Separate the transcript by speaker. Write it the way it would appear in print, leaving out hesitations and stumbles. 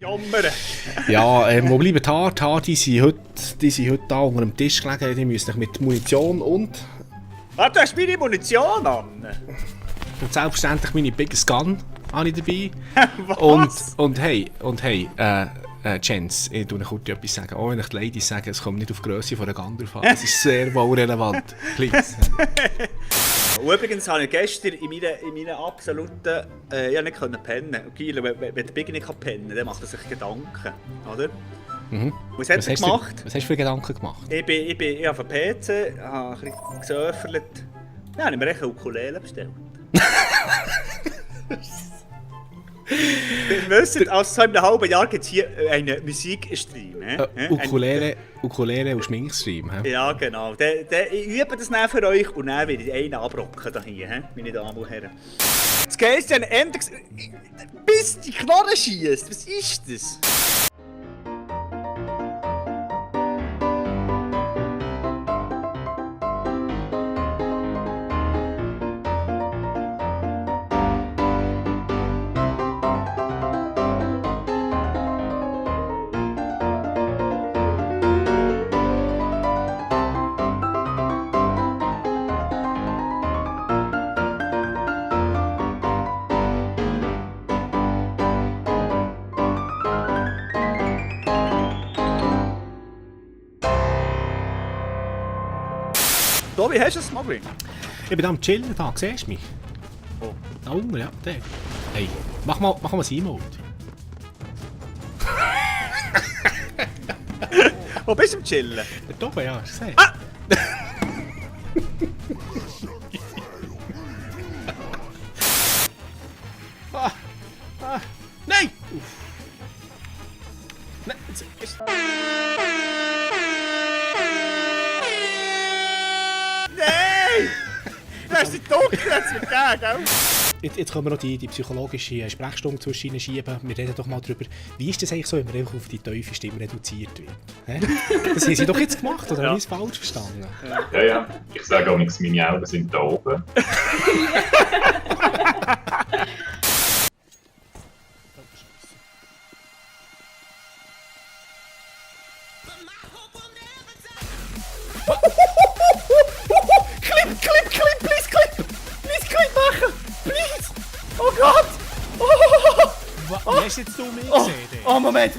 Speaker 1: Jammern.
Speaker 2: Ja, wo bleiben die Haare? Die Haare, die sind heute da unter dem Tisch gelegen. Die müssen mit Munition und
Speaker 1: Warte, du hast meine Munition an.
Speaker 2: selbstverständlich meine Biggest Gun habe ich dabei.
Speaker 1: Was?
Speaker 2: Und hey, Jens, ich tu noch kurz etwas sagen. Auch wenn ich die Ladies sagen, es kommt nicht auf die Grösse von einer Gandalf an. Das ist sehr wohl relevant. Please.
Speaker 1: Und übrigens habe ich gestern in meinen absoluten... ich nicht pennen. Okay, wenn der Biggie nicht pennen kann, dann macht er sich Gedanken. Oder?
Speaker 2: Mhm.
Speaker 1: Was hat er gemacht?
Speaker 2: Was hast du für Gedanken gemacht?
Speaker 1: Ich auf dem PC, habe ein bisschen gesurfert. Ja, habe ich mir echt eine Ukulele bestellt. Wir wissen, also so in einem halben Jahr gibt es hier einen Musikstream.
Speaker 2: Ukulele und Schminkstream.
Speaker 1: Ja, genau. Ich übe das dann für euch und dann werde ich einen abrocken hier, meine Damen und Herren. Das Geist ist ein Ende. Bis die Knarre schießt. Was ist das? Tobi, hast du es, Mogli?
Speaker 2: Ich bin am Chillen, da siehst du mich.
Speaker 1: Oh.
Speaker 2: Da unten, ja, der. Hey, mach mal ein Emote.
Speaker 1: Wo bist du am Chillen?
Speaker 2: Da oben, ja, hast du gesehen?
Speaker 1: Ah!
Speaker 2: Nein! Nein,
Speaker 1: Nein! Du hast den Dunkel jetzt mit dem, gell?
Speaker 2: Jetzt können wir noch die psychologische Sprechstunde zwischen ihnen schieben. Wir reden doch mal darüber, wie ist das eigentlich so, wenn man einfach auf die tiefe Stimme reduziert wird? Hä? Das haben sie doch jetzt gemacht, oder habe ich es falsch verstanden?
Speaker 3: Ja. Ich sage auch nichts, meine Augen sind da oben.
Speaker 1: Clip machen! Please! Oh Gott! Oh!
Speaker 2: Wie hast jetzt du mich gesehen?
Speaker 1: Oh, Moment!